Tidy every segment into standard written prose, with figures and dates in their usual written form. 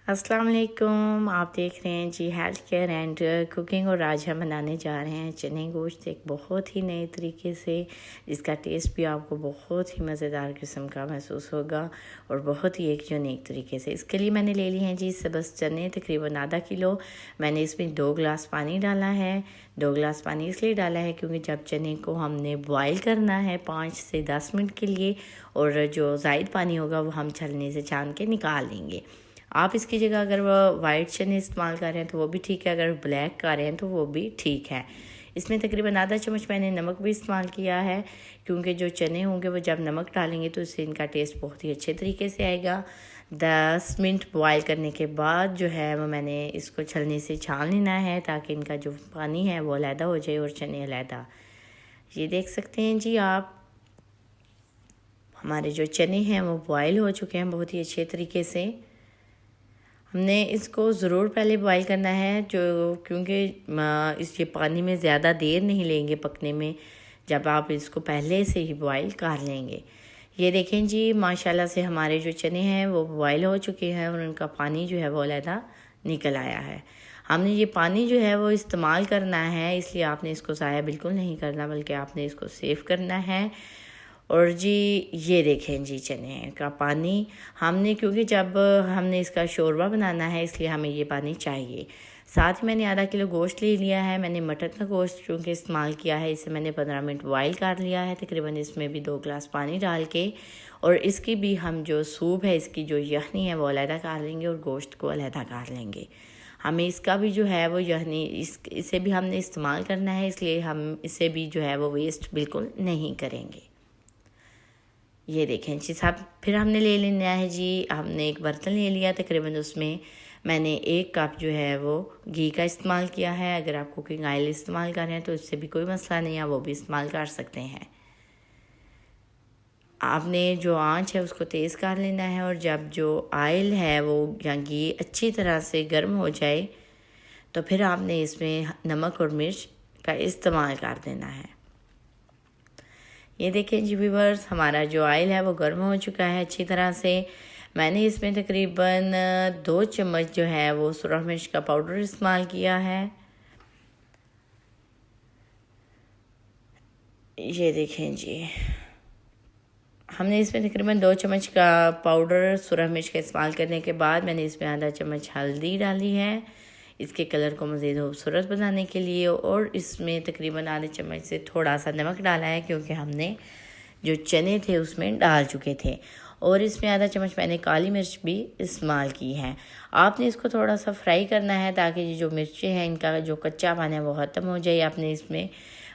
अस्सलाम वालेकुम। आप देख रहे हैं जी हेल्थ केयर एंड कुकिंग, और आज हम बनाने जा रहे हैं चने गोश्त एक बहुत ही नए तरीके से, जिसका टेस्ट भी आपको बहुत ही मज़ेदार किस्म का महसूस होगा और बहुत ही एक यूनिक तरीके से। इसके लिए मैंने ले ली हैं जी सबस चने, तकरीबन आधा किलो। मैंने इसमें 2 गिलास पानी डाला है। 2 गिलास पानी इसलिए डाला है क्योंकि जब चने को हमने बॉयल करना है 5 से 10 मिनट के लिए, और जो ज़ायद पानी होगा वो हम छलनी से छान के निकाल लेंगे। आप इसकी जगह अगर वो वाइट चने इस्तेमाल कर रहे हैं तो वो भी ठीक है, अगर ब्लैक कर रहे हैं तो वो भी ठीक है। इसमें तकरीबन आधा चम्मच मैंने नमक भी इस्तेमाल किया है, क्योंकि जो चने होंगे वो जब नमक डालेंगे तो इससे इनका टेस्ट बहुत ही अच्छे तरीके से आएगा। 10 मिनट बॉयल करने के बाद जो है वो मैंने इसको छलनी से छान लेना है, ताकि इनका जो पानी है वो अलहदा हो जाए और चने अलहदा। ये देख सकते हैं जी आप, हमारे जो चने हैं वो बॉयल हो चुके हैं बहुत ही अच्छे तरीके से। हमने इसको ज़रूर पहले बॉईल करना है, क्योंकि इसके पानी में ज़्यादा देर नहीं लेंगे पकने में, जब आप इसको पहले से ही बॉईल कर लेंगे। ये देखें जी, माशाल्लाह से हमारे जो चने हैं वो बॉईल हो चुके हैं और उनका पानी जो है वो अलहदा निकल आया है। हमने ये पानी जो है वो इस्तेमाल करना है, इसलिए आपने इसको ज़ाया बिल्कुल नहीं करना, बल्कि आपने इसको सेव करना है। और जी ये देखें जी, चने का पानी हमने, क्योंकि जब हमने इसका शोरबा बनाना है इसलिए हमें ये पानी चाहिए। साथ ही मैंने आधा किलो गोश्त ले लिया है। मैंने मटन का गोश्त चूँकि इस्तेमाल किया है, इसे मैंने 15 मिनट बॉयल कर लिया है तकरीबन। इसमें भी 2 गिलास पानी डाल के, और इसकी भी हम जो सूप है, इसकी जो यखनी है वो अलहदा कर लेंगे और गोश्त को अलहदा कर लेंगे। हमें इसका भी जो है वो यखनी इसे भी हमने इस्तेमाल करना है, इसलिए हम इसे भी जो है वो वेस्ट बिल्कुल नहीं करेंगे। ये देखें जी साहब, फिर हमने ले लेना है जी, हमने एक बर्तन ले लिया, तकरीबन उसमें मैंने 1 कप जो है वो घी का इस्तेमाल किया है। अगर आप कुकिंग ऑयल इस्तेमाल कर रहे हैं तो इससे भी कोई मसला नहीं है, वो भी इस्तेमाल कर सकते हैं। आपने जो आंच है उसको तेज़ कर लेना है, और जब जो ऑयल है वो या घी अच्छी तरह से गर्म हो जाए तो फिर आपने इसमें नमक और मिर्च का इस्तेमाल कर देना है। ये देखें जी व्यूअर्स, हमारा जो ऑयल है वो गर्म हो चुका है अच्छी तरह से। मैंने इसमें तकरीबन 2 चम्मच जो है वो सुरख मिर्च का पाउडर इस्तेमाल किया है। ये देखें जी, हमने इसमें तकरीबन 2 चम्मच का पाउडर सुरख मिर्च का इस्तेमाल करने के बाद मैंने इसमें आधा चम्मच हल्दी डाली है, इसके कलर को मज़ीद खूबसूरत बनाने के लिए। और इसमें तकरीबन आधे चम्मच से थोड़ा सा नमक डाला है, क्योंकि हमने जो चने थे उसमें डाल चुके थे। और इसमें आधा चम्मच मैंने काली मिर्च भी इस्तेमाल की है। आपने इसको थोड़ा सा फ्राई करना है, ताकि ये जो मिर्चें हैं इनका जो कच्चापन है वो ख़त्म हो जाए। आपने इसमें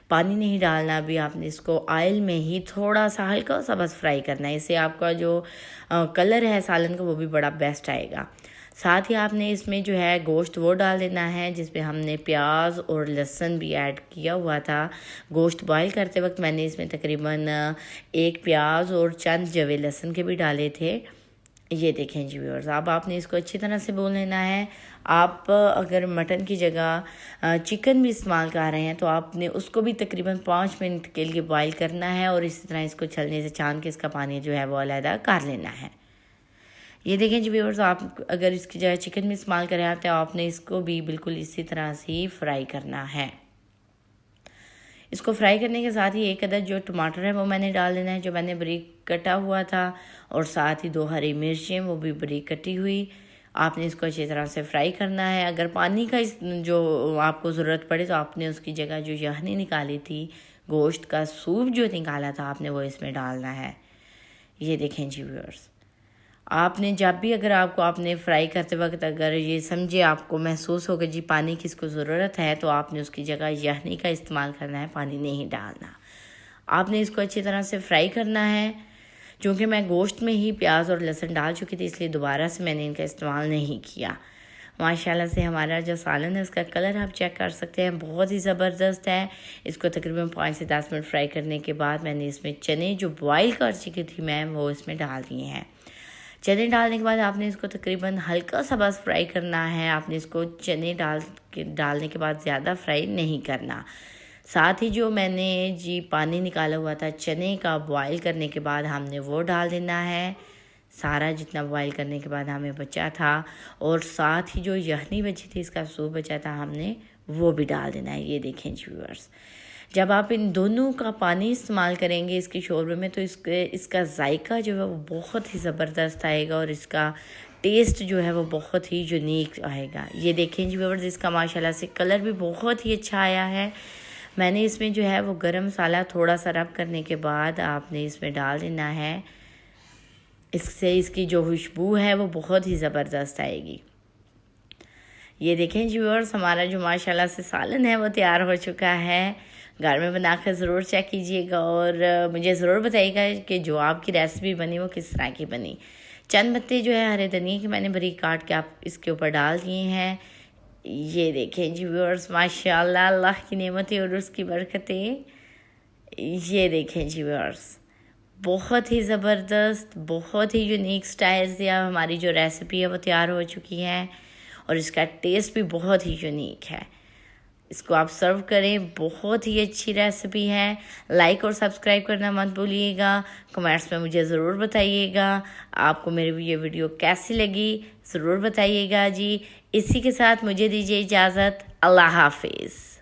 पानी नहीं डालना, अभी आपने इसको ऑयल में ही थोड़ा सा हल्का सा बस फ्राई करना है। इससे आपका जो कलर है सालन का वो भी बड़ा बेस्ट आएगा। साथ ही आपने इसमें जो है गोश्त वो डाल देना है, जिसमें हमने प्याज और लहसुन भी ऐड किया हुआ था। गोश्त बॉईल करते वक्त मैंने इसमें तकरीबन 1 प्याज और चंद जवे लहसुन के भी डाले थे। ये देखें जी व्यूअर्स, अब आपने इसको अच्छी तरह से भून लेना है। आप अगर मटन की जगह चिकन भी इस्तेमाल कर रहे हैं तो आपने उसको भी तकरीबन 5 मिनट के लिए बॉईल करना है, और इसी तरह इसको छलने से छान के इसका पानी जो है वो अलहदा कर लेना है। ये देखें जी व्यूअर्स, आप अगर इसकी जगह चिकन भी इस्तेमाल कर रहे हैं तो आपने इसको भी बिल्कुल इसी तरह से ही फ्राई करना है। इसको फ्राई करने के साथ ही 1 अदद जो टमाटर है वो मैंने डाल देना है, जो मैंने बारीक कटा हुआ था, और साथ ही 2 हरी मिर्चें वो भी बारीक कटी हुई। आपने इसको अच्छी तरह से फ्राई करना है। अगर पानी का जो आपको ज़रूरत पड़े तो आपने उसकी जगह जो यखनी निकाली थी, गोश्त का सूप जो निकाला था, आपने वो इसमें डालना है। ये देखें जी व्यूअर्स, आपने जब भी अगर आपने फ्राई करते वक्त अगर ये समझे आपको महसूस होगा जी पानी की इसको ज़रूरत है, तो आपने उसकी जगह यखनी का इस्तेमाल करना है, पानी नहीं डालना। आपने इसको अच्छी तरह से फ्राई करना है। चूँकि मैं गोश्त में ही प्याज और लहसुन डाल चुकी थी, इसलिए दोबारा से मैंने इनका इस्तेमाल नहीं किया। माशाल्लाह से हमारा जो सालन है उसका कलर आप चेक कर सकते हैं, बहुत ही ज़बरदस्त है। इसको तकरीबन 5 से 10 मिनट फ्राई करने के बाद मैंने इसमें चने जो बॉईल कर चुकी थी मैं, वो इसमें डाल दिए हैं। चने डालने के बाद आपने इसको तकरीबन हल्का सा बस फ्राई करना है। आपने इसको चने डालने के बाद ज़्यादा फ्राई नहीं करना। साथ ही जो मैंने जी पानी निकाला हुआ था चने का बॉईल करने के बाद, हमने वो डाल देना है। सारा जितना बॉईल करने के बाद हमें बचा था, और साथ ही जो यखनी बची थी, इसका सूप बचा था, हमने वो भी डाल देना है। ये देखें जी व्यूअर्स, जब आप इन दोनों का पानी इस्तेमाल करेंगे इसके शोरबे में, तो इसका जायका जो है वो बहुत ही ज़बरदस्त आएगा और इसका टेस्ट जो है वो बहुत ही यूनिक आएगा। ये देखें जी व्यूअर्स, इसका माशाल्लाह से कलर भी बहुत ही अच्छा आया है। मैंने इसमें जो है वो गरम मसाला थोड़ा सा रब करने के बाद आपने इसमें डाल देना है। इससे इसकी जो खुशबू है वो बहुत ही ज़बरदस्त आएगी। ये देखें जी व्यूअर्स, हमारा जो माशाल्लाह से सालन है वो तैयार हो चुका है। घर में बनाकर ज़रूर चेक कीजिएगा और मुझे ज़रूर बताइएगा कि जो आपकी रेसिपी बनी वो किस तरह की बनी। चंद पत्ते जो है हरे धनिया के मैंने बारीक काट के आप इसके ऊपर डाल दिए हैं। ये देखें जी व्यूअर्स, माशाल्लाह अल्लाह की नेमतें और उसकी बरकतें। ये देखें जी व्यूअर्स, बहुत ही ज़बरदस्त, बहुत ही यूनिक स्टाइल से अब हमारी जो रेसिपी है वो तैयार हो चुकी है और इसका टेस्ट भी बहुत ही यूनिक है। इसको आप सर्व करें, बहुत ही अच्छी रेसिपी है। लाइक और सब्सक्राइब करना मत भूलिएगा। कमेंट्स में मुझे ज़रूर बताइएगा आपको मेरी ये वीडियो कैसी लगी, ज़रूर बताइएगा जी। इसी के साथ मुझे दीजिए इजाज़त। अल्लाह हाफिज़।